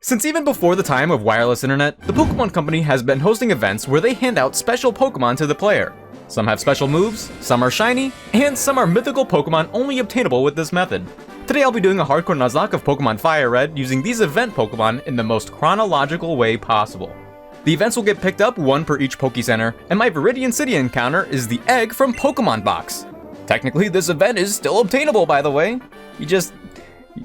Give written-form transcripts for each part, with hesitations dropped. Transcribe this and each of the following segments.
Since even before the time of wireless internet, the Pokemon Company has been hosting events where they hand out special Pokemon to the player. Some have special moves, some are shiny, and some are mythical Pokemon only obtainable with this method. Today I'll be doing a hardcore Nuzlocke of Pokemon FireRed using these event Pokemon in the most chronological way possible. The events will get picked up one per each PokeCenter, and my Viridian City encounter is the egg from Pokemon Box. Technically, this event is still obtainable, by the way. You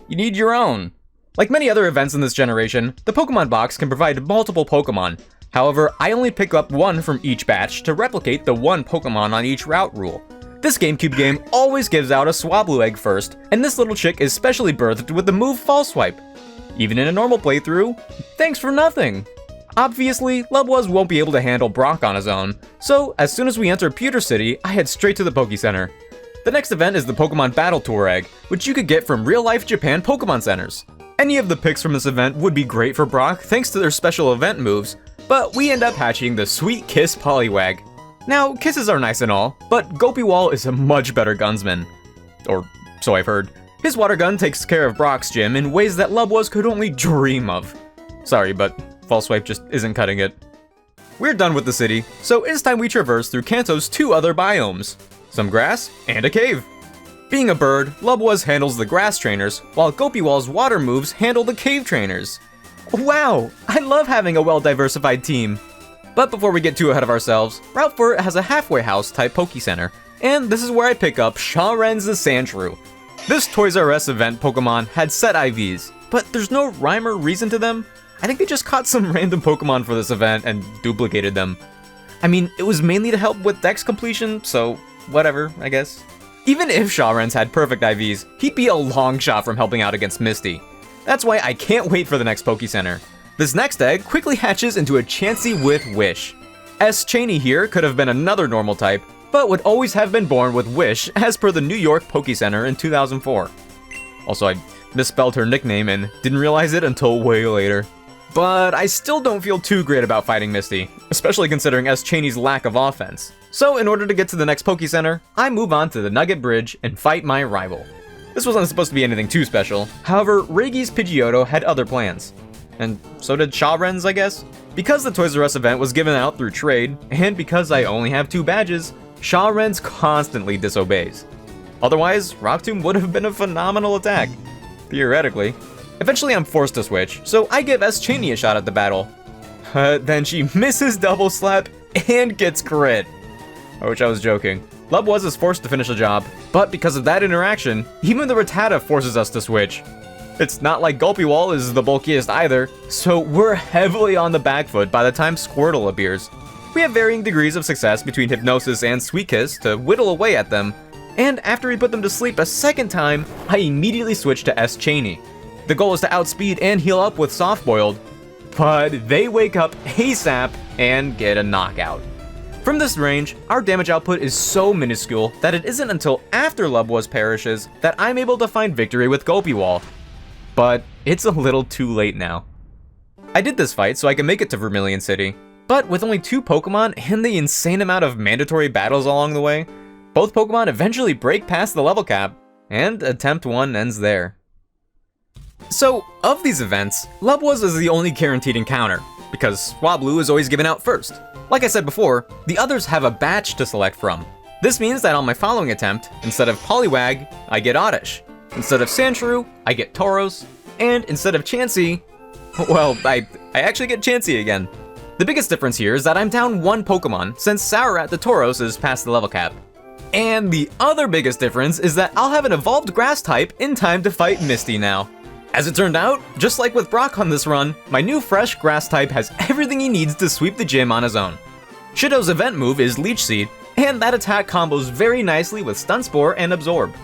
need your own. Like many other events in this generation, the Pokemon Box can provide multiple Pokemon. However, I only pick up one from each batch to replicate the one Pokemon on each route rule. This GameCube game always gives out a Swablu egg first, and this little chick is specially birthed with the move False Swipe. Even in a normal playthrough, thanks for nothing. Obviously, Lubwaz won't be able to handle Brock on his own, so as soon as we enter Pewter City, I head straight to the PokeCenter. The next event is the Pokemon Battle Tour egg, which you could get from real-life Japan Pokemon centers. Any of the picks from this event would be great for Brock thanks to their special event moves, but we end up hatching the Sweet Kiss Poliwag. Now, kisses are nice and all, but Gopiwall is a much better gunsman. Or so I've heard. His water gun takes care of Brock's gym in ways that Lubwaz could only dream of. Sorry, but False Swipe just isn't cutting it. We're done with the city, so it's time we traverse through Kanto's two other biomes. Some grass and a cave. Being a bird, Lubwaz handles the grass trainers, while Gopiwall's water moves handle the cave trainers. Wow, I love having a well-diversified team. But before we get too ahead of ourselves, Route 4 has a halfway house type PokeCenter, and this is where I pick up Shawren's the Sandshrew. This Toys R Us event Pokemon had set IVs, but there's no rhyme or reason to them. I think they just caught some random Pokemon for this event and duplicated them. I mean, it was mainly to help with dex completion, so whatever, I guess. Even if Shawren's had perfect IVs, he'd be a long shot from helping out against Misty. That's why I can't wait for the next PokeCenter. This next egg quickly hatches into a Chansey with Wish. S. Cheney here could have been another normal type, but would always have been born with Wish as per the New York PokeCenter in 2004. Also, I misspelled her nickname and didn't realize it until way later. But I still don't feel too great about fighting Misty, especially considering S. Cheney's lack of offense. So in order to get to the next PokeCenter, I move on to the Nugget Bridge and fight my rival. This wasn't supposed to be anything too special, however, Regi's Pidgeotto had other plans. And so did Shawren's, I guess? Because the Toys R Us event was given out through trade, and because I only have 2 badges, Shawren's constantly disobeys. Otherwise, Rock Tomb would have been a phenomenal attack. Theoretically. Eventually I'm forced to switch, so I give S. Cheney a shot at the battle. Then she misses Double Slap and gets crit. I wish I was joking. Lubwaz is forced to finish the job, but because of that interaction, even the Rattata forces us to switch. It's not like Gopiwall is the bulkiest either, so we're heavily on the back foot by the time Squirtle appears. We have varying degrees of success between Hypnosis and Sweet Kiss to whittle away at them, and after we put them to sleep a second time, I immediately switch to S. Cheney. The goal is to outspeed and heal up with Soft Boiled, but they wake up ASAP and get a knockout. From this range, our damage output is so minuscule that it isn't until after Lubwaz perishes that I'm able to find victory with Gopiwall. But it's a little too late now. I did this fight so I can make it to Vermilion City, but with only 2 Pokemon and the insane amount of mandatory battles along the way, both Pokemon eventually break past the level cap, and attempt 1 ends there. So, of these events, Lubwaz is the only guaranteed encounter, because Swablu is always given out first. Like I said before, the others have a batch to select from. This means that on my following attempt, instead of Poliwag, I get Oddish. Instead of Sandshrew, I get Tauros, and instead of Chansey, well, I actually get Chansey again. The biggest difference here is that I'm down 1 Pokemon, since Saurat the Tauros is past the level cap. And the other biggest difference is that I'll have an evolved grass type in time to fight Misty now. As it turned out, just like with Brock on this run, my new fresh grass type has everything he needs to sweep the gym on his own. Shido's event move is Leech Seed, and that attack combos very nicely with Stun Spore and Absorb.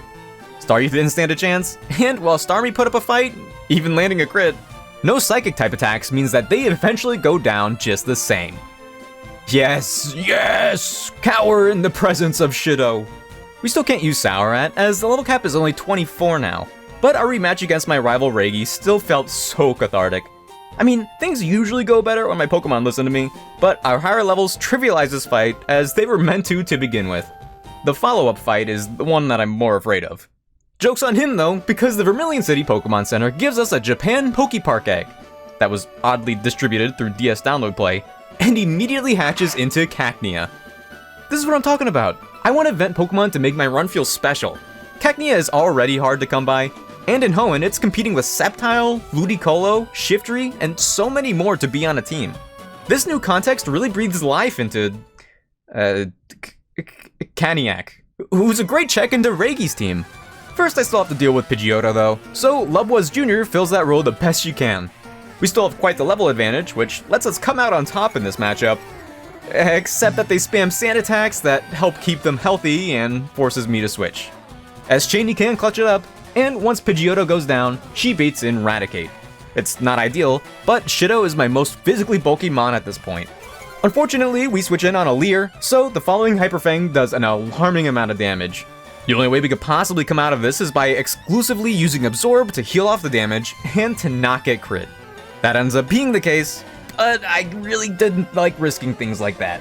Staryu didn't stand a chance, and while Starmie put up a fight, even landing a crit, no psychic type attacks means that they eventually go down just the same. Yes! Cower in the presence of Shido. We still can't use Saurat, as the level cap is only 24 now. But our rematch against my rival Regi still felt so cathartic. I mean, things usually go better when my Pokemon listen to me, but our higher levels trivialize this fight as they were meant to begin with. The follow-up fight is the one that I'm more afraid of. Joke's on him though, because the Vermilion City Pokemon Center gives us a Japan Pokepark egg. that was oddly distributed through DS Download Play, and immediately hatches into Cacnea. This is what I'm talking about. I want event Pokemon to make my run feel special. Cacnea is already hard to come by, and in Hoenn, it's competing with Sceptile, Ludicolo, Shiftry, and so many more to be on a team. This new context really breathes life into, Caniac, who's a great check into Regi's team. First, I still have to deal with Pidgeotto though, so Lubwas Jr. fills that role the best she can. We still have quite the level advantage, which lets us come out on top in this matchup, except that they spam sand attacks that help keep them healthy and forces me to switch. As Cheney can clutch it up, and once Pidgeotto goes down, she baits in Raticate. It's not ideal, but Shido is my most physically bulky mon at this point. Unfortunately, we switch in on a Leer, so the following Hyper Fang does an alarming amount of damage. The only way we could possibly come out of this is by exclusively using Absorb to heal off the damage and to not get crit. That ends up being the case, but I really didn't like risking things like that.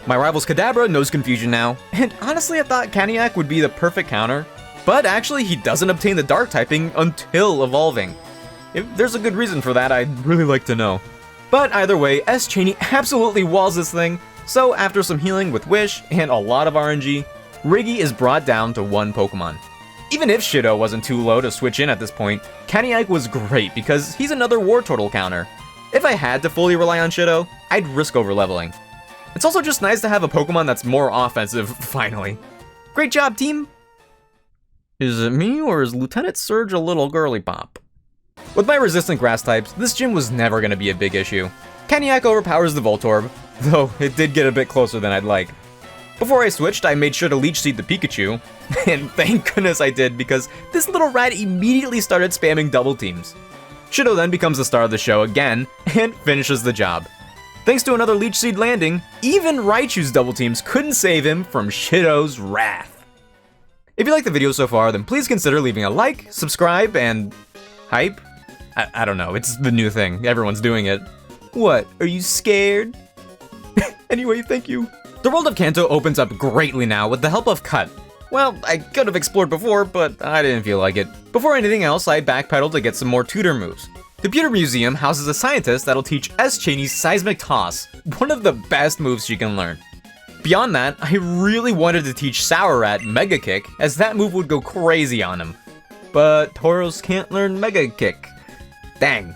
My rival's Kadabra knows Confusion now, and honestly I thought Caniac would be the perfect counter, but actually he doesn't obtain the Dark typing until evolving. If there's a good reason for that, I'd really like to know. But either way, S. Cheney absolutely walls this thing, so after some healing with Wish and a lot of RNG, Regi is brought down to 1 Pokemon. Even if Shido wasn't too low to switch in at this point, Caniac was great because he's another Wartortle counter. If I had to fully rely on Shido, I'd risk overleveling. It's also just nice to have a Pokemon that's more offensive, finally. Great job, team! Is it me, or is Lieutenant Surge a little girly pop? With my resistant grass types, this gym was never going to be a big issue. Caniac overpowers the Voltorb, though it did get a bit closer than I'd like. Before I switched, I made sure to Leech Seed the Pikachu, and thank goodness I did because this little rat immediately started spamming double teams. Shido then becomes the star of the show again, and finishes the job. Thanks to another Leech Seed landing, even Raichu's double teams couldn't save him from Shido's wrath. If you liked the video so far, then please consider leaving a like, subscribe, and hype? I don't know, it's the new thing, everyone's doing it. What, are you scared? Anyway, thank you. The world of Kanto opens up greatly now with the help of Cut. Well, I could have explored before, but I didn't feel like it. Before anything else, I backpedaled to get some more tutor moves. The Pewter Museum houses a scientist that'll teach S. Cheney's Seismic Toss, one of the best moves she can learn. Beyond that, I really wanted to teach SourRat Mega Kick, as that move would go crazy on him. But Tauros can't learn Mega Kick. Dang.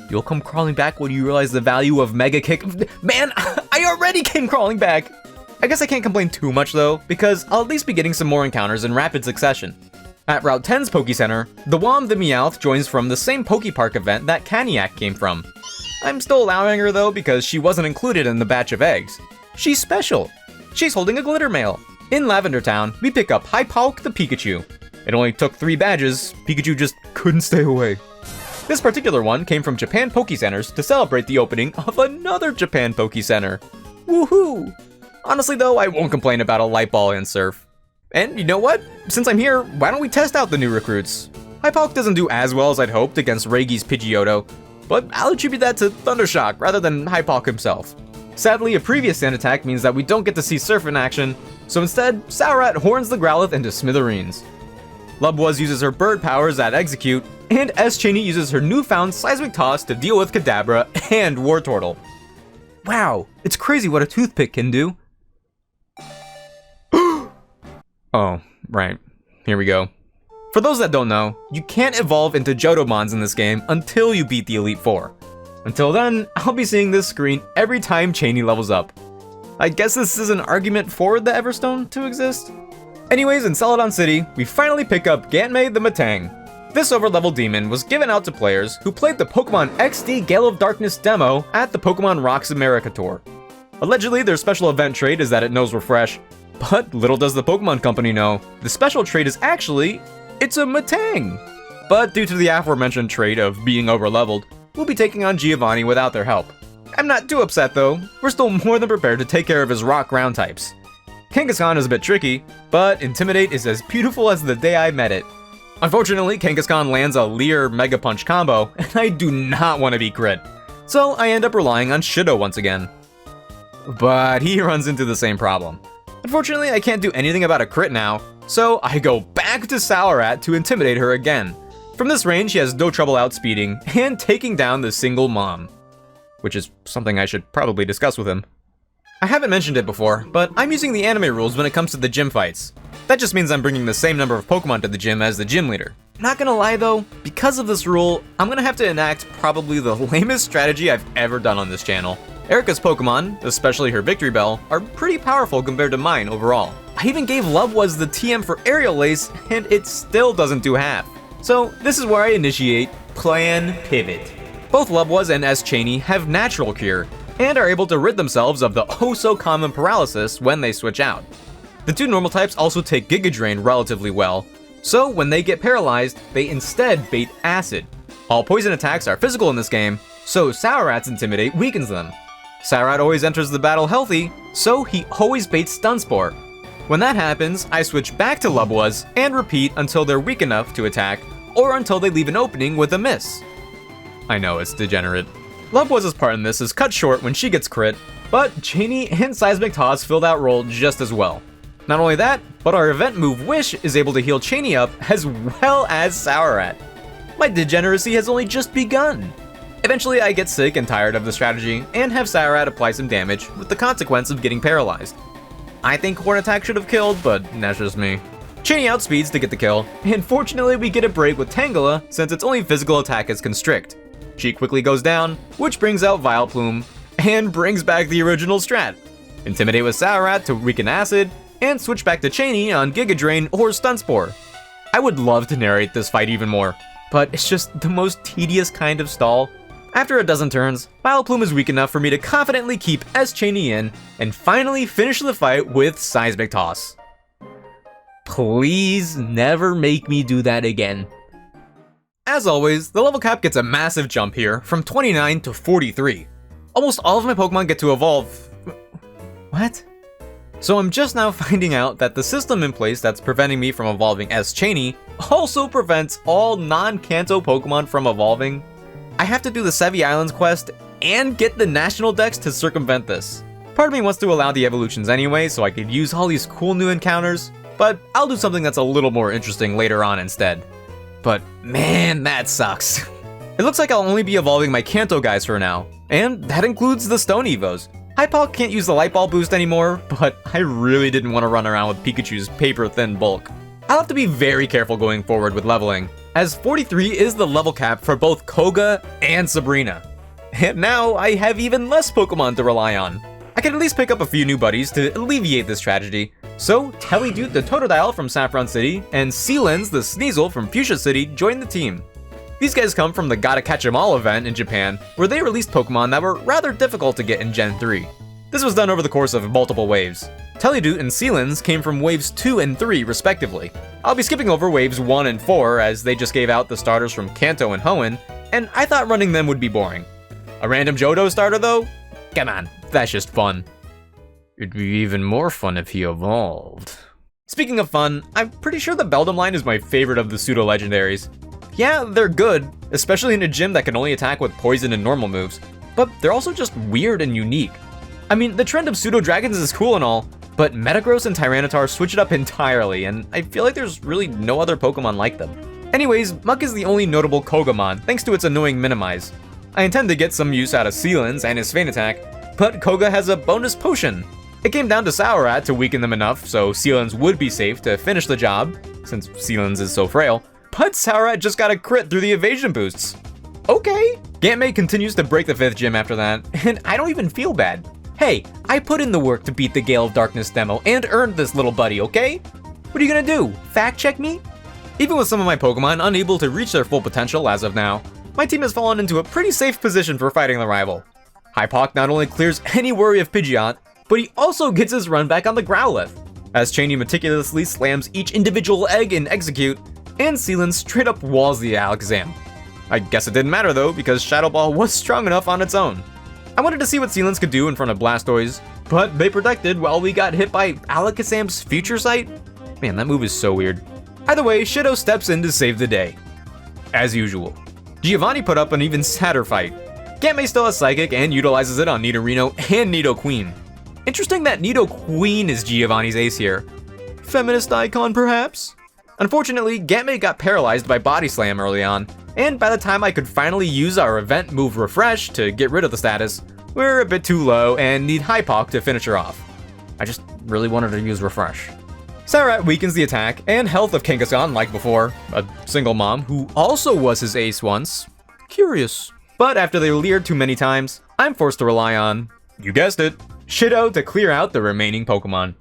You'll come crawling back when you realize the value of Mega Kick. Man, I already came crawling back! I guess I can't complain too much though, because I'll at least be getting some more encounters in rapid succession. At Route 10's PokeCenter, the Wom the Meowth joins from the same Pokepark event that Caniac came from. I'm still allowing her though because she wasn't included in the batch of eggs. She's special. She's holding a glitter mail. In Lavender Town, we pick up Hypalk the Pikachu. It only took 3 badges, Pikachu just couldn't stay away. This particular one came from Japan PokeCenters to celebrate the opening of another Japan PokeCenter. Woohoo! Honestly though, I won't complain about a Light Ball and Surf. And you know what? Since I'm here, why don't we test out the new recruits? Hypalk doesn't do as well as I'd hoped against Regi's Pidgeotto, but I'll attribute that to Thundershock rather than Hypalk himself. Sadly, a previous sand attack means that we don't get to see Surf in action, so instead, SourRat horns the Growlithe into smithereens. Lubwas uses her bird powers at Execute, and S. Cheney uses her newfound Seismic Toss to deal with Kadabra and Wartortle. Wow, it's crazy what a toothpick can do. Oh, right. Here we go. For those that don't know, you can't evolve into Johtomons in this game until you beat the Elite Four. Until then, I'll be seeing this screen every time Cheney levels up. I guess this is an argument for the Everstone to exist? Anyways, in Celadon City, we finally pick up Gantmei the Matang. This overleveled demon was given out to players who played the Pokemon XD Gale of Darkness demo at the Pokemon Rocks America tour. Allegedly, their special event trait is that it knows Refresh, but little does the Pokemon Company know, the special trait is actually, it's a Matang! But due to the aforementioned trait of being overleveled, we'll be taking on Giovanni without their help. I'm not too upset though, we're still more than prepared to take care of his rock ground types. Kangaskhan is a bit tricky, but Intimidate is as beautiful as the day I met it. Unfortunately, Kangaskhan lands a Leer Mega Punch combo, and I do not want to be crit, so I end up relying on Shido once again. But he runs into the same problem. Unfortunately, I can't do anything about a crit now, so I go back to SourRat to intimidate her again. From this range, he has no trouble outspeeding and taking down the single mom, which is something I should probably discuss with him. I haven't mentioned it before, but I'm using the anime rules when it comes to the gym fights. That just means I'm bringing the same number of Pokemon to the gym as the gym leader. Not gonna lie though, because of this rule, I'm gonna have to enact probably the lamest strategy I've ever done on this channel. Erika's Pokemon, especially her Victory Bell, are pretty powerful compared to mine overall. I even gave Lubwuz the TM for Aerial Ace, and it still doesn't do half. So this is where I initiate Plan Pivot. Both Lubwuz and S-Cheney have Natural Cure, and are able to rid themselves of the oh-so-common paralysis when they switch out. The two normal types also take Giga Drain relatively well, so when they get paralyzed, they instead bait Acid. All poison attacks are physical in this game, so Saurat's Intimidate weakens them. Saurat always enters the battle healthy, so he always baits Stun Spore. When that happens, I switch back to Lubwuz and repeat until they're weak enough to attack, or until they leave an opening with a miss. I know, it's degenerate. Lubwuz's part in this is cut short when she gets crit, but Cheney and Seismic Toss fill that role just as well. Not only that, but our event move Wish is able to heal Cheney up as well as Saurat. My degeneracy has only just begun. Eventually I get sick and tired of the strategy and have Saurat apply some damage with the consequence of getting paralyzed. I think Horn Attack should have killed, but that's just me. Cheney outspeeds to get the kill, and fortunately we get a break with Tangela since its only physical attack is Constrict. She quickly goes down, which brings out Vileplume, and brings back the original strat. Intimidate with Saurat to weaken Acid, and switch back to Cheney on Giga Drain or Stun Spore. I would love to narrate this fight even more, but it's just the most tedious kind of stall. After a dozen turns, Vileplume is weak enough for me to confidently keep S-Cheney in, and finally finish the fight with Seismic Toss. Please never make me do that again. As always, the level cap gets a massive jump here, from 29 to 43. Almost all of my Pokemon get to evolve... What? So I'm just now finding out that the system in place that's preventing me from evolving S-Cheney also prevents all non-Kanto Pokemon from evolving. I have to do the Sevi Islands quest and get the National Dex to circumvent this. Part of me wants to allow the evolutions anyway, so I could use all these cool new encounters, but I'll do something that's a little more interesting later on instead. But man, that sucks. It looks like I'll only be evolving my Kanto guys for now, and that includes the Stone Evos. Hypal can't use the Light Ball boost anymore, but I really didn't want to run around with Pikachu's paper-thin bulk. I'll have to be very careful going forward with leveling, as 43 is the level cap for both Koga and Sabrina. And now I have even less Pokemon to rely on. I can at least pick up a few new buddies to alleviate this tragedy. So, Teledude the Totodile from Saffron City and Sealens the Sneasel from Fuchsia City joined the team. These guys come from the Gotta Catch 'Em All event in Japan, where they released Pokemon that were rather difficult to get in Gen 3. This was done over the course of multiple waves. Teledude and Sealens came from waves 2 and 3 respectively. I'll be skipping over waves 1 and 4 as they just gave out the starters from Kanto and Hoenn, and I thought running them would be boring. A random Johto starter though? Come on, that's just fun. It'd be even more fun if he evolved. Speaking of fun, I'm pretty sure the Beldum line is my favorite of the pseudo-legendaries. Yeah, they're good, especially in a gym that can only attack with poison and normal moves, but they're also just weird and unique. I mean, the trend of pseudo-dragons is cool and all, but Metagross and Tyranitar switch it up entirely, and I feel like there's really no other Pokemon like them. Anyways, Muk is the only notable Kogamon, thanks to its annoying Minimize. I intend to get some use out of Sealens and his Feint Attack, but Koga has a bonus potion. It came down to Saurat to weaken them enough so Sealens would be safe to finish the job, since Sealens is so frail, but Saurat just got a crit through the evasion boosts. Okay. Gantmate continues to break the 5th gym after that, and I don't even feel bad. Hey, I put in the work to beat the Gale of Darkness demo and earned this little buddy, okay? What are you gonna do, fact check me? Even with some of my Pokemon unable to reach their full potential as of now, my team has fallen into a pretty safe position for fighting the rival. Hypoc not only clears any worry of Pidgeot, but he also gets his run back on the Growlithe, as Cheney meticulously slams each individual egg in Execute, and Sealens straight up walls the Alakazam. I guess it didn't matter though, because Shadow Ball was strong enough on its own. I wanted to see what Sealens could do in front of Blastoise, but they protected while we got hit by Alakazam's Future Sight? Man, that move is so weird. Either way, Shido steps in to save the day. As usual. Giovanni put up an even sadder fight. Gantmate still has Psychic and utilizes it on Nidorino and Nidoqueen. Interesting that Nidoqueen is Giovanni's ace here. Feminist icon, perhaps? Unfortunately, Gantmate got paralyzed by Body Slam early on, and by the time I could finally use our event move Refresh to get rid of the status, we're a bit too low and need Hypok to finish her off. I just really wanted to use Refresh. Sarat weakens the attack and health of Kangaskhan like before, a single mom who also was his ace once. Curious. But after they leered too many times, I'm forced to rely on, you guessed it, Shido to clear out the remaining Pokemon.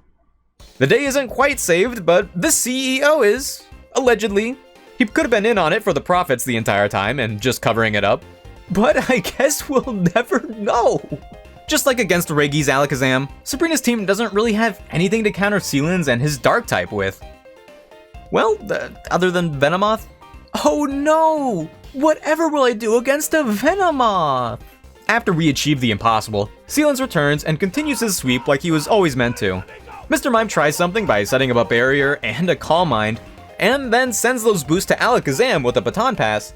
The day isn't quite saved, but the CEO is, allegedly. He could have been in on it for the profits the entire time and just covering it up. But I guess we'll never know. Just like against Regi's Alakazam, Sabrina's team doesn't really have anything to counter Sealan's and his Dark-type with. Well, other than Venomoth? Oh no! Whatever will I do against a Venomoth? After we achieve the impossible, Sealan's returns and continues his sweep like he was always meant to. Mr. Mime tries something by setting up a barrier and a Calm Mind, and then sends those boosts to Alakazam with a Baton Pass.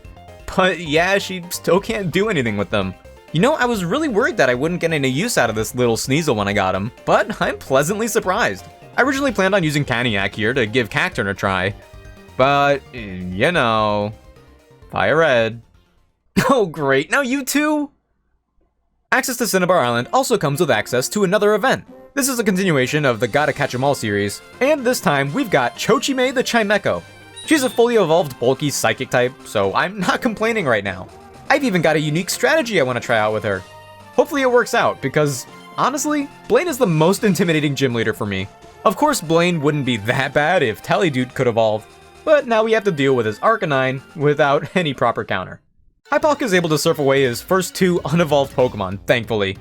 But yeah, she still can't do anything with them. You know, I was really worried that I wouldn't get any use out of this little Sneasel when I got him, but I'm pleasantly surprised. I originally planned on using Caniac here to give Cacturn a try, but, you know, FireRed. Oh great, now you too? Access to Cinnabar Island also comes with access to another event. This is a continuation of the Gotta Catch 'em All series, and this time we've got Chochime the Chimecho. She's a fully evolved bulky psychic type, so I'm not complaining right now. I've even got a unique strategy I want to try out with her. Hopefully it works out, because honestly, Blaine is the most intimidating gym leader for me. Of course, Blaine wouldn't be that bad if Teledude could evolve, but now we have to deal with his Arcanine without any proper counter. Hypok is able to surf away his first two unevolved Pokemon, thankfully.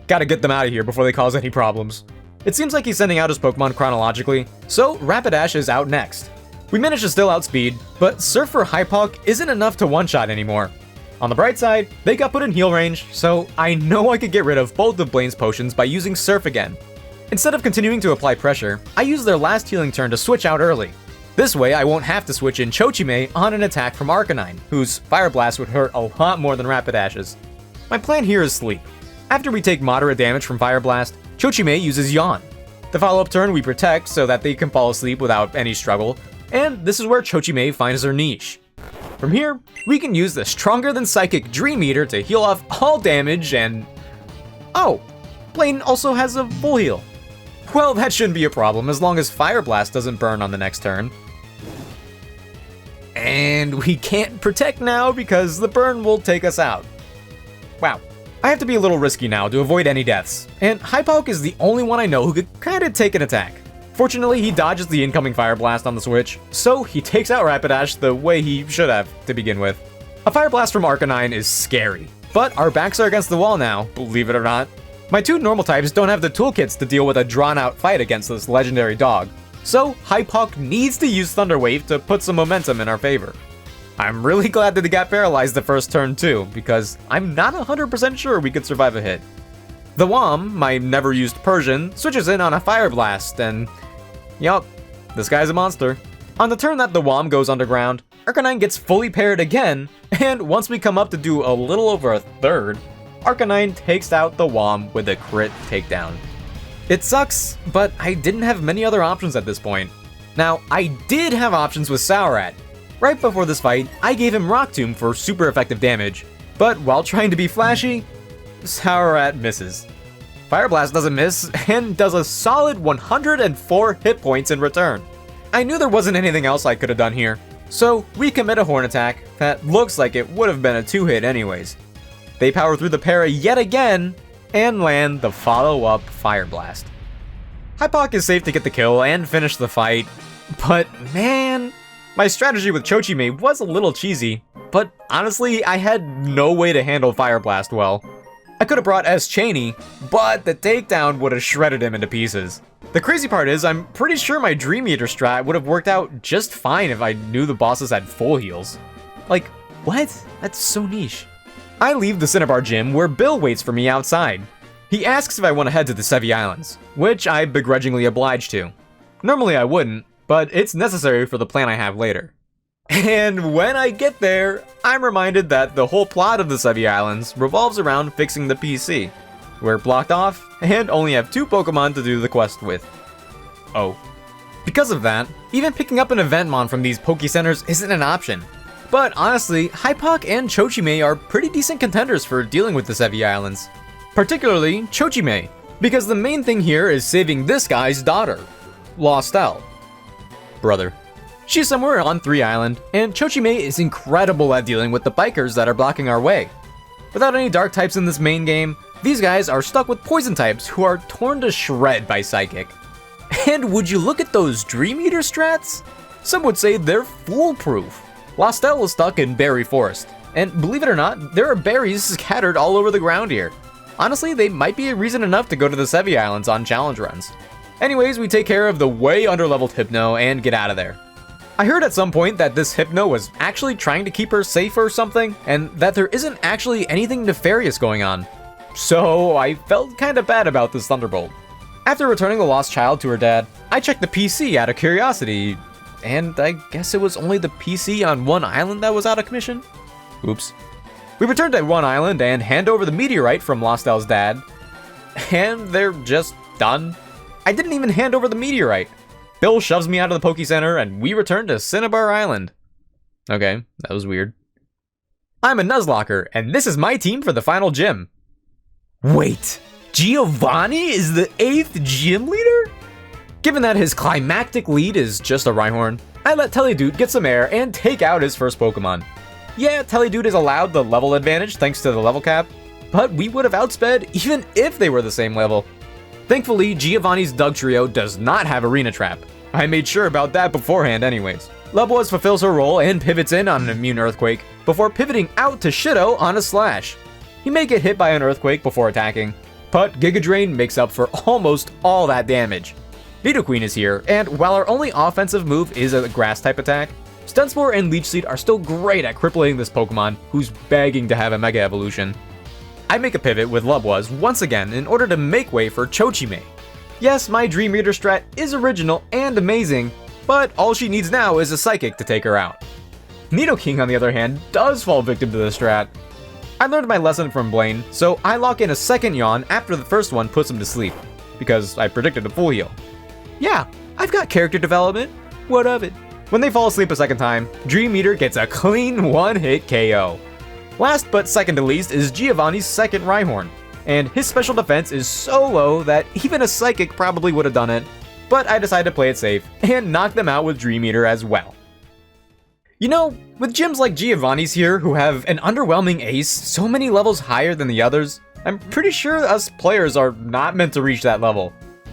Gotta get them out of here before they cause any problems. It seems like he's sending out his Pokemon chronologically, so Rapidash is out next. We managed to still outspeed, but Surf for Hypok isn't enough to one-shot anymore. On the bright side, they got put in heal range, so I know I could get rid of both of Blaine's potions by using Surf again. Instead of continuing to apply pressure, I used their last healing turn to switch out early. This way, I won't have to switch in Chochime on an attack from Arcanine, whose Fire Blast would hurt a lot more than Rapidash's. My plan here is sleep. After we take moderate damage from Fire Blast, Chochime uses Yawn. The follow-up turn we protect so that they can fall asleep without any struggle, and this is where Chochime finds her niche. From here, we can use the Stronger Than Psychic Dream Eater to heal off all damage and... oh, Blaine also has a full heal. Well, that shouldn't be a problem as long as Fire Blast doesn't burn on the next turn. And we can't protect now because the burn will take us out. Wow. I have to be a little risky now to avoid any deaths, and Hypok is the only one I know who could kinda take an attack. Fortunately, he dodges the incoming Fire Blast on the switch, so he takes out Rapidash the way he should have to begin with. A Fire Blast from Arcanine is scary, but our backs are against the wall now, believe it or not. My two normal types don't have the toolkits to deal with a drawn-out fight against this legendary dog, so Hypok needs to use Thunder Wave to put some momentum in our favor. I'm really glad that he got paralyzed the first turn too, because I'm not 100% sure we could survive a hit. The Wom, my never-used Persian, switches in on a Fire Blast, and... yup, this guy's a monster. On the turn that the Wom goes underground, Arcanine gets fully paired again, and once we come up to do a little over a third, Arcanine takes out the Wom with a crit takedown. It sucks, but I didn't have many other options at this point. Now, I did have options with Saurat. Right before this fight, I gave him Rock Tomb for super effective damage, but while trying to be flashy, Saurat misses. Fire Blast doesn't miss, and does a solid 104 hit points in return. I knew there wasn't anything else I could have done here, so we commit a Horn Attack that looks like it would have been a 2-hit anyways. They power through the para yet again, and land the follow-up Fire Blast. Hypok is safe to get the kill and finish the fight, but man, my strategy with Chochime was a little cheesy, but honestly, I had no way to handle Fire Blast well. I could have brought S. Cheney, but the takedown would have shredded him into pieces. The crazy part is, I'm pretty sure my Dream Eater strat would have worked out just fine if I knew the bosses had full heals. Like, what? That's so niche. I leave the Cinnabar gym where Bill waits for me outside. He asks if I want to head to the Sevi Islands, which I begrudgingly oblige to. Normally I wouldn't, but it's necessary for the plan I have later. And when I get there, I'm reminded that the whole plot of the Sevi Islands revolves around fixing the PC. We're blocked off, and only have 2 Pokemon to do the quest with. Oh. Because of that, even picking up an Eventmon from these PokeCenters isn't an option. But honestly, Hypoc and Chochime are pretty decent contenders for dealing with the Sevi Islands. Particularly Chochime, because the main thing here is saving this guy's daughter, Lostel. Brother. She's somewhere on 3 Island, and Chochime is incredible at dealing with the bikers that are blocking our way. Without any dark types in this main game, these guys are stuck with poison types who are torn to shred by Psychic. And would you look at those Dream Eater strats? Some would say they're foolproof. Lostel is stuck in Berry Forest, and believe it or not, there are berries scattered all over the ground here. Honestly, they might be a reason enough to go to the Sevi Islands on challenge runs. Anyways, we take care of the way underleveled Hypno and get out of there. I heard at some point that this Hypno was actually trying to keep her safe or something, and that there isn't actually anything nefarious going on. So I felt kinda bad about this Thunderbolt. After returning the lost child to her dad, I checked the PC out of curiosity, and I guess it was only the PC on 1 island that was out of commission? Oops. We returned to 1 island and hand over the meteorite from Lostel's dad, and they're just done. I didn't even hand over the meteorite. Bill shoves me out of the PokeCenter, and we return to Cinnabar Island. Okay, that was weird. I'm a Nuzlocker, and this is my team for the final gym. Wait, Giovanni is the 8th gym leader? Given that his climactic lead is just a Rhyhorn, I let Teledude get some air and take out his first Pokemon. Yeah, Teledude is allowed the level advantage thanks to the level cap, but we would have outsped even if they were the same level. Thankfully, Giovanni's Doug Trio does not have Arena Trap. I made sure about that beforehand anyways. Lubwas fulfills her role and pivots in on an Immune Earthquake, before pivoting out to Shido on a Slash. He may get hit by an Earthquake before attacking, but Giga Drain makes up for almost all that damage. Nidoqueen is here, and while our only offensive move is a Grass-type attack, Stunspore and Leech Seed are still great at crippling this Pokemon, who's begging to have a Mega Evolution. I make a pivot with Lubwas once again in order to make way for Chochime. Yes, my Dream Eater strat is original and amazing, but all she needs now is a Psychic to take her out. Nidoking, on the other hand, does fall victim to this strat. I learned my lesson from Blaine, so I lock in a second yawn after the first one puts him to sleep, because I predicted a full heal. Yeah, I've got character development. What of it? When they fall asleep a second time, Dream Eater gets a clean 1-hit KO. Last but second to least is Giovanni's second Rhyhorn, and his special defense is so low that even a Psychic probably would have done it, but I decided to play it safe and knock them out with Dream Eater as well. You know, with gyms like Giovanni's here who have an underwhelming ace so many levels higher than the others, I'm pretty sure us players are not meant to reach that level.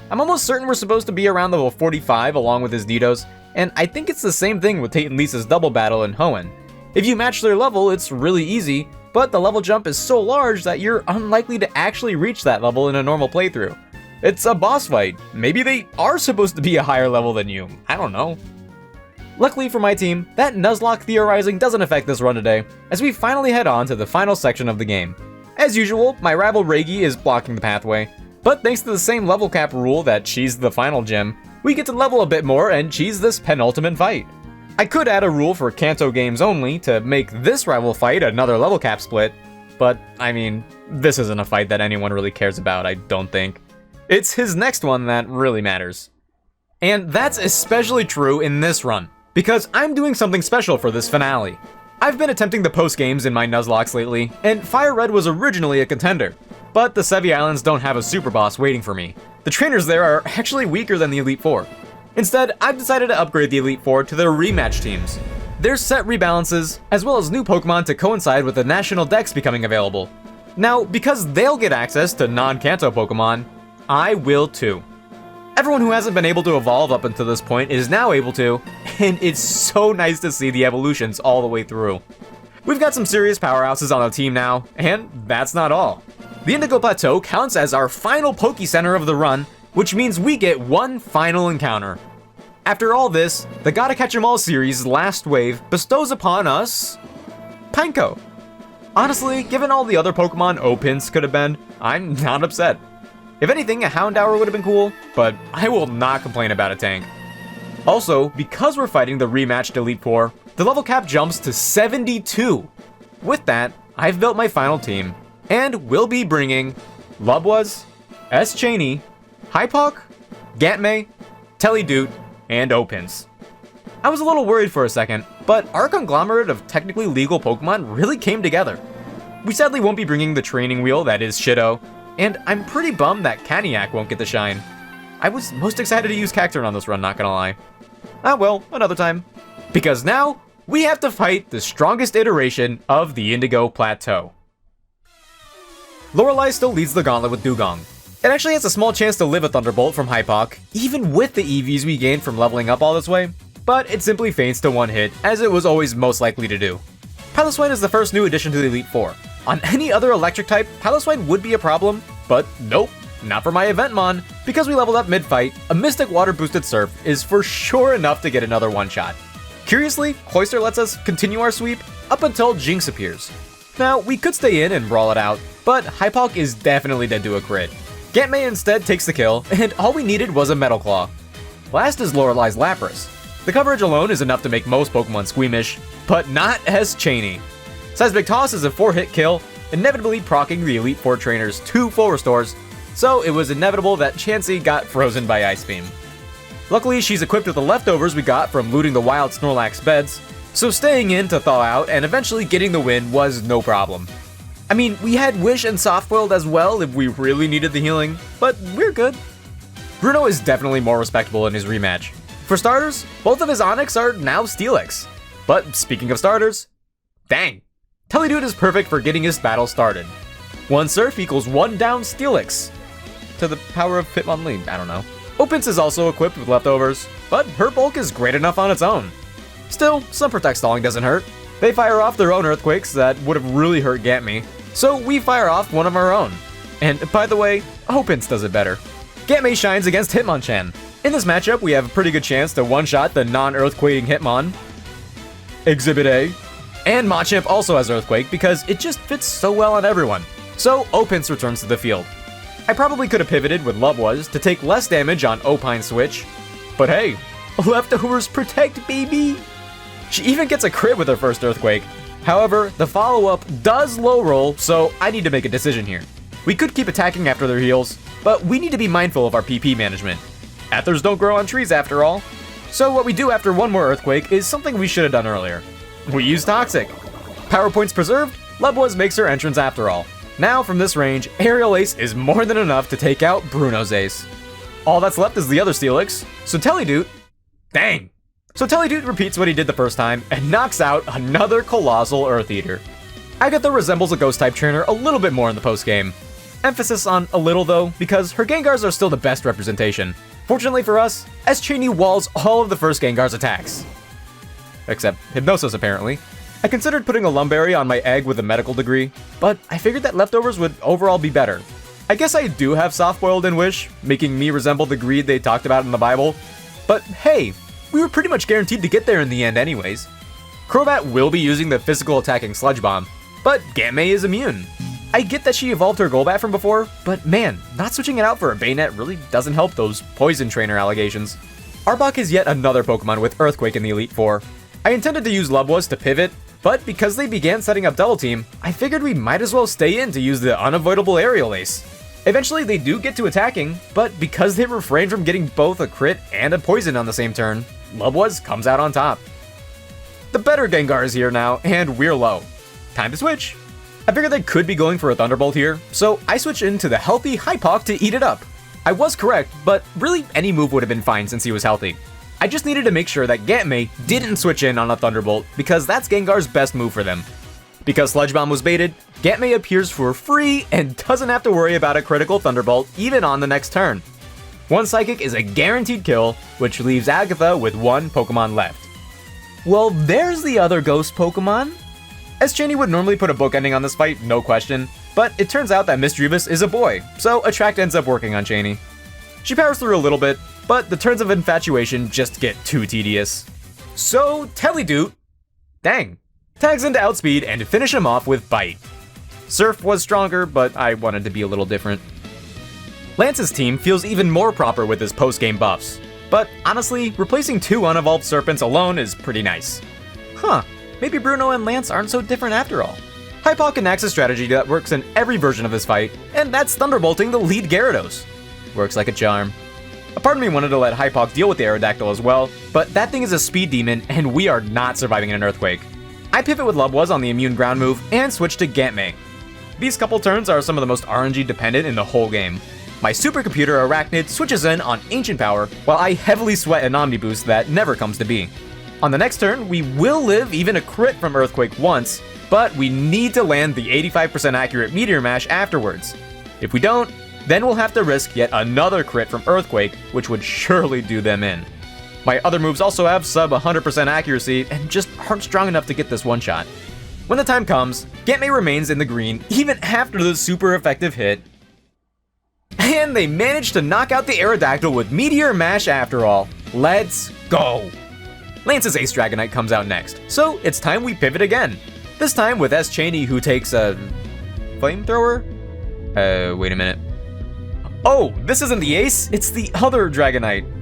I'm almost certain we're supposed to be around level 45 along with his Didos, and I think it's the same thing with Tate and Lisa's double battle in Hoenn. If you match their level, it's really easy, but the level jump is so large that you're unlikely to actually reach that level in a normal playthrough. It's a boss fight. Maybe they are supposed to be a higher level than you. I don't know. Luckily for my team, that Nuzlocke theorizing doesn't affect this run today, as we finally head on to the final section of the game. As usual, my rival Reigi is blocking the pathway, but thanks to the same level cap rule that she's the final gym, we get to level a bit more and cheese this penultimate fight. I could add a rule for Kanto games only to make this rival fight another level cap split, but I mean, this isn't a fight that anyone really cares about, I don't think. It's his next one that really matters. And that's especially true in this run, because I'm doing something special for this finale. I've been attempting the post-games in my Nuzlocks lately, and FireRed was originally a contender, but the Sevi Islands don't have a super boss waiting for me. The trainers there are actually weaker than the Elite Four. Instead, I've decided to upgrade the Elite Four to their rematch teams. There's set rebalances, as well as new Pokemon to coincide with the National Dex becoming available. Now, because they'll get access to non-Kanto Pokemon, I will too. Everyone who hasn't been able to evolve up until this point is now able to, and it's so nice to see the evolutions all the way through. We've got some serious powerhouses on the team now, and that's not all. The Indigo Plateau counts as our final PokeCenter of the run, which means we get one final encounter. After all this, the Gotta Catch 'Em All series' last wave bestows upon us Pineco. Honestly, given all the other Pokemon O-Pins could have been, I'm not upset. If anything, a Houndour would have been cool, but I will not complain about a tank. Also, because we're fighting the rematched Elite Four, the level cap jumps to 72. With that, I've built my final team, and we'll be bringing Lubwas, S. Cheney, Hypoc, Gantmay, Teledude, and Opens. I was a little worried for a second, but our conglomerate of technically legal Pokemon really came together. We sadly won't be bringing the training wheel that is Shido, and I'm pretty bummed that Caniac won't get the shine. I was most excited to use Cacturne on this run, not gonna lie. Ah well, another time. Because now, we have to fight the strongest iteration of the Indigo Plateau. Lorelei still leads the gauntlet with Dugong. It actually has a small chance to live a Thunderbolt from Hypoc, even with the EVs we gained from leveling up all this way, but it simply feints to one hit, as it was always most likely to do. Piloswine is the first new addition to the Elite Four. On any other electric type, Piloswine would be a problem, but nope, not for my Eventmon. Because we leveled up mid-fight, a Mystic Water boosted Surf is for sure enough to get another one-shot. Curiously, Cloyster lets us continue our sweep up until Jinx appears. Now, we could stay in and brawl it out, but Hypoc is definitely dead to a crit. Gantmay instead takes the kill, and all we needed was a Metal Claw. Last is Lorelei's Lapras. The coverage alone is enough to make most Pokemon squeamish, but not as Cheney. Seismic Toss is a 4-hit kill, inevitably proccing the Elite Four trainers 2 full restores, so it was inevitable that Chansey got frozen by Ice Beam. Luckily, she's equipped with the leftovers we got from looting the wild Snorlax beds, so staying in to thaw out and eventually getting the win was no problem. I mean, we had Wish and Softboiled as well if we really needed the healing, but we're good. Bruno is definitely more respectable in his rematch. For starters, both of his Onix are now Steelix. But speaking of starters, dang, Teledude is perfect for getting his battle started. 1 Surf equals 1 down Steelix. To the power of Hitmonlee, I don't know. Opens is also equipped with leftovers, but her bulk is great enough on its own. Still, some Protect Stalling doesn't hurt. They fire off their own Earthquakes that would have really hurt Gantmy, so we fire off one of our own. And by the way, Opens does it better. Gantmay shines against Hitmonchan. In this matchup, we have a pretty good chance to one-shot the non-Earthquaking Hitmon. Exhibit A. And Machamp also has Earthquake because it just fits so well on everyone. So Opens returns to the field. I probably could have pivoted with Lubwuz to take less damage on Opine Switch, but hey, leftovers protect, baby! She even gets a crit with her first Earthquake. However, the follow-up does low roll, so I need to make a decision here. We could keep attacking after their heals, but we need to be mindful of our PP management. Aethers don't grow on trees after all. So what we do after one more Earthquake is something we should have done earlier. We use Toxic. Power points preserved, Lubwuz makes her entrance after all. Now from this range, Aerial Ace is more than enough to take out Bruno's Ace. All that's left is the other Steelix, so Teledude... Dang! So Teledude repeats what he did the first time and knocks out another colossal Earth Eater. Agatha resembles a Ghost-type trainer a little bit more in the post-game. Emphasis on a little though, because her Gengars are still the best representation. Fortunately for us, S-Cheney walls all of the first Gengar's attacks. Except Hypnosis, apparently. I considered putting a Lumberry on my egg with a medical degree, but I figured that leftovers would overall be better. I guess I do have Softboiled and Wish, making me resemble the greed they talked about in the Bible. But hey, we were pretty much guaranteed to get there in the end anyways. Crobat will be using the physical attacking Sludge Bomb, but Gantmay is immune. I get that she evolved her Golbat from before, but man, not switching it out for a Bayonet really doesn't help those Poison Trainer allegations. Arbok is yet another Pokemon with Earthquake in the Elite Four. I intended to use Lubwuz to pivot, but because they began setting up Double Team, I figured we might as well stay in to use the unavoidable Aerial Ace. Eventually they do get to attacking, but because they refrain from getting both a crit and a poison on the same turn, Lubwuz comes out on top. The better Gengar is here now, and we're low. Time to switch. I figured they could be going for a Thunderbolt here, so I switched into the healthy Hypoc to eat it up. I was correct, but really any move would have been fine since he was healthy. I just needed to make sure that Gantmay didn't switch in on a Thunderbolt, because that's Gengar's best move for them. Because Sludge Bomb was baited, Gantmay appears for free and doesn't have to worry about a critical Thunderbolt even on the next turn. One Psychic is a guaranteed kill, which leaves Agatha with one Pokemon left. Well, there's the other ghost Pokemon. S-Cheney would normally put a bookending on this fight, no question, but it turns out that Misdreavus is a boy, so Attract ends up working on Cheney. She powers through a little bit, but the turns of infatuation just get too tedious. So Teledude, dang, tags into Outspeed and finish him off with Bite. Surf was stronger, but I wanted to be a little different. Lance's team feels even more proper with his post-game buffs, but honestly, replacing 2 unevolved Serpents alone is pretty nice. Huh. Maybe Bruno and Lance aren't so different after all. Hypoc enacts a strategy that works in every version of this fight, and that's Thunderbolting the lead Gyarados. Works like a charm. A part of me wanted to let Hypok deal with the Aerodactyl as well, but that thing is a speed demon and we are not surviving in an Earthquake. I pivot with Lubwaz on the immune ground move and switch to Gantmay. These couple turns are some of the most RNG dependent in the whole game. My supercomputer Arachnid switches in on Ancient Power, while I heavily sweat an Omni Boost that never comes to be. On the next turn, we will live even a crit from Earthquake once, but we need to land the 85% accurate Meteor Mash afterwards. If we don't, then we'll have to risk yet another crit from Earthquake, which would surely do them in. My other moves also have sub 100% accuracy and just aren't strong enough to get this one shot. When the time comes, Gantmay remains in the green even after the super effective hit, and they managed to knock out the Aerodactyl with Meteor Mash after all. Let's go! Lance's Ace Dragonite comes out next, so it's time we pivot again. This time with S. Chaney, who takes a Flamethrower? Wait a minute. Oh, this isn't the Ace, it's the other Dragonite.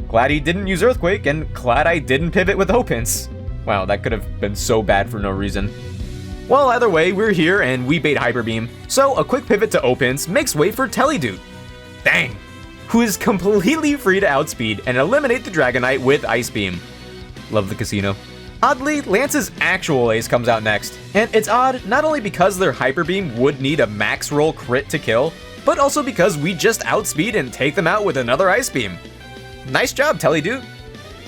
Glad he didn't use Earthquake, and glad I didn't pivot with Opens. Wow, that could have been so bad for no reason. Well, either way, we're here and we bait Hyper Beam, so a quick pivot to Opens makes way for Teledude. Dang! Who is completely free to outspeed and eliminate the Dragonite with Ice Beam. Love the casino. Oddly, Lance's actual ace comes out next, and it's odd not only because their Hyper Beam would need a max roll crit to kill, but also because we just outspeed and take them out with another Ice Beam. Nice job, Teledude!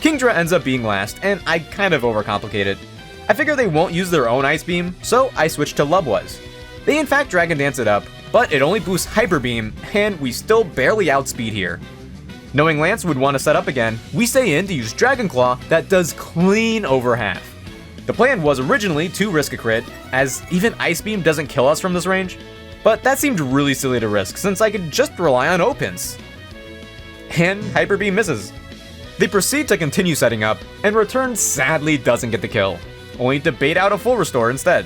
Kingdra ends up being last, and I kind of overcomplicate it. I figure they won't use their own Ice Beam, so I switch to Lubwaz. They in fact Dragon Dance it up, but it only boosts Hyper Beam, and we still barely outspeed here. Knowing Lance would want to set up again, we stay in to use Dragon Claw that does clean over half. The plan was originally to risk a crit, as even Ice Beam doesn't kill us from this range, but that seemed really silly to risk since I could just rely on Opens. And Hyper Beam misses. They proceed to continue setting up, and Return sadly doesn't get the kill, only to bait out a full restore instead.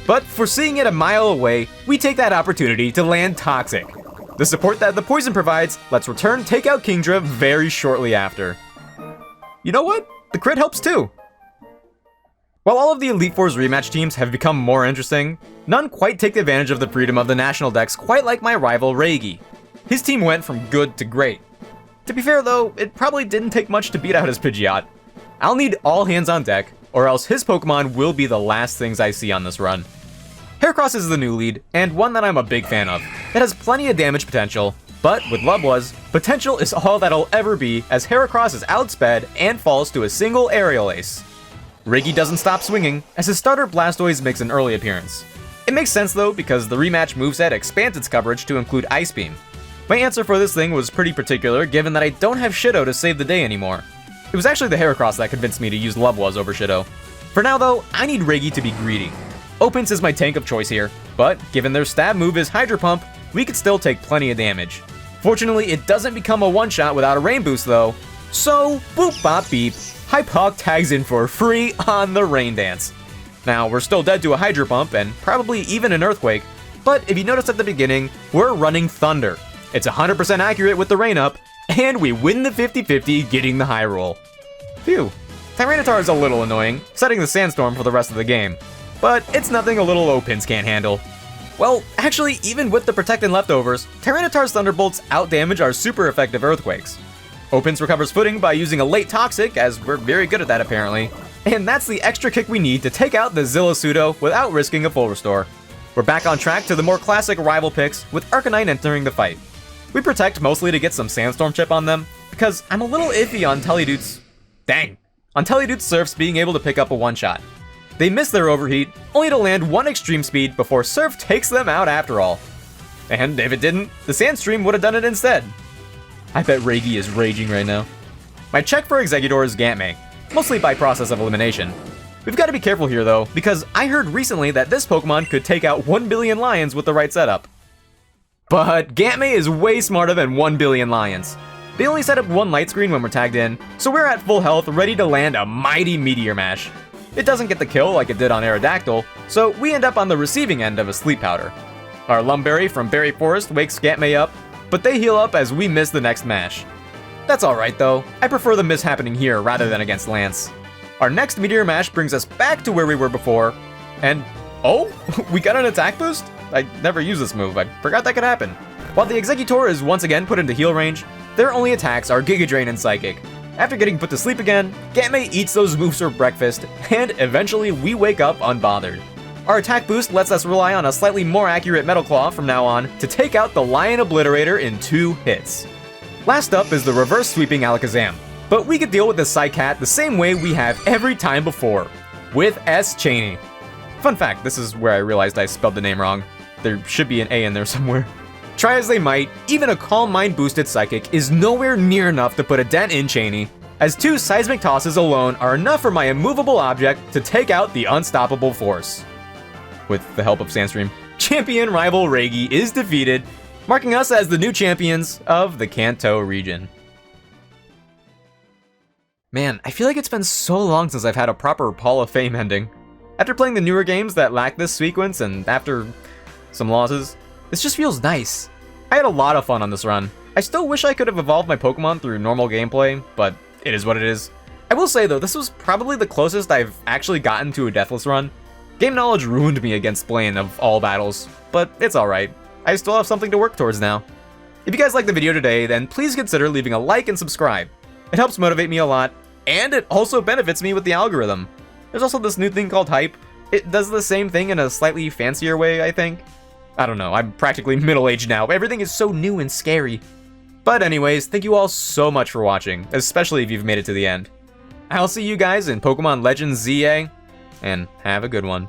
But foreseeing it a mile away, we take that opportunity to land Toxic. The support that the poison provides lets Return take out Kingdra very shortly after. You know what? The crit helps too. While all of the Elite Four's rematch teams have become more interesting, none quite take advantage of the freedom of the national decks quite like my rival Reigi. His team went from good to great. To be fair though, it probably didn't take much to beat out his Pidgeot. I'll need all hands on deck, or else his Pokemon will be the last things I see on this run. Heracross is the new lead, and one that I'm a big fan of. It has plenty of damage potential, but with Lubwaz, potential is all that'll ever be as Heracross is outsped and falls to a single Aerial Ace. Reigi doesn't stop swinging, as his starter Blastoise makes an early appearance. It makes sense though, because the rematch moveset expands its coverage to include Ice Beam. My answer for this thing was pretty particular, given that I don't have Shido to save the day anymore. It was actually the Heracross that convinced me to use Lubwaz over Shido. For now though, I need Reigi to be greedy. Opens is my tank of choice here, but given their stab move is Hydro Pump, we could still take plenty of damage. Fortunately, it doesn't become a one-shot without a Rain Boost though, so boop bop beep, Hypok tags in for free on the Rain Dance. Now, we're still dead to a Hydro Pump and probably even an Earthquake, but if you noticed at the beginning, we're running Thunder. It's 100% accurate with the Rain Up, and we win the 50-50 getting the high roll. Phew. Tyranitar is a little annoying, setting the Sandstorm for the rest of the game, but it's nothing a little Opens can't handle. Well, actually, even with the Protect and leftovers, Tyranitar's Thunderbolts outdamage our super effective Earthquakes. Opens recovers footing by using a late Toxic, as we're very good at that apparently, and that's the extra kick we need to take out the Zillasudo without risking a full restore. We're back on track to the more classic rival picks, with Arcanine entering the fight. We Protect mostly to get some Sandstorm chip on them, because I'm a little iffy on Teledude's Surfs being able to pick up a one-shot. They miss their Overheat, only to land one Extreme Speed before Surf takes them out after all. And if it didn't, the Sandstream would have done it instead. I bet Reigi is raging right now. My check for Exeggutor is Gantmay, mostly by process of elimination. We've got to be careful here though, because I heard recently that this Pokemon could take out 1 billion lions with the right setup. But Gantmay is way smarter than 1 billion lions. They only set up one light screen when we're tagged in, so we're at full health ready to land a mighty Meteor Mash. It doesn't get the kill like it did on Aerodactyl, so we end up on the receiving end of a Sleep Powder. Our Lumberry from Berry Forest wakes Gantmay up, but they heal up as we miss the next mash. That's alright though, I prefer the miss happening here rather than against Lance. Our next Meteor Mash brings us back to where we were before, and oh, we got an attack boost? I never used this move, I forgot that could happen. While the Exeggutor is once again put into heal range, Their only attacks are Giga Drain and Psychic. After getting put to sleep again, Game eats those moves for breakfast, and eventually we wake up unbothered. Our attack boost lets us rely on a slightly more accurate Metal Claw from now on to take out the Lion Obliterator in 2 hits. Last up is the reverse sweeping Alakazam, but we could deal with this Psycat the same way we have every time before, with S Cheney. Fun fact, this is where I realized I spelled the name wrong. There should be an A in there somewhere. Try as they might, even a Calm Mind boosted Psychic is nowhere near enough to put a dent in Cheney, as 2 Seismic Tosses alone are enough for my immovable object to take out the unstoppable force. With the help of Sandstream, champion rival Reigi is defeated, marking us as the new champions of the Kanto region. Man, I feel like it's been so long since I've had a proper Hall of Fame ending. After playing the newer games that lack this sequence and after some losses, this just feels nice. I had a lot of fun on this run. I still wish I could have evolved my Pokemon through normal gameplay, but it is what it is. I will say though, this was probably the closest I've actually gotten to a Deathless run. Game knowledge ruined me against Blaine of all battles, but it's alright. I still have something to work towards now. If you guys liked the video today, then please consider leaving a like and subscribe. It helps motivate me a lot, and it also benefits me with the algorithm. There's also this new thing called Hype. It does the same thing in a slightly fancier way, I think. I don't know, I'm practically middle-aged now. Everything is so new and scary. But anyways, thank you all so much for watching, especially if you've made it to the end. I'll see you guys in Pokemon Legends ZA, and have a good one.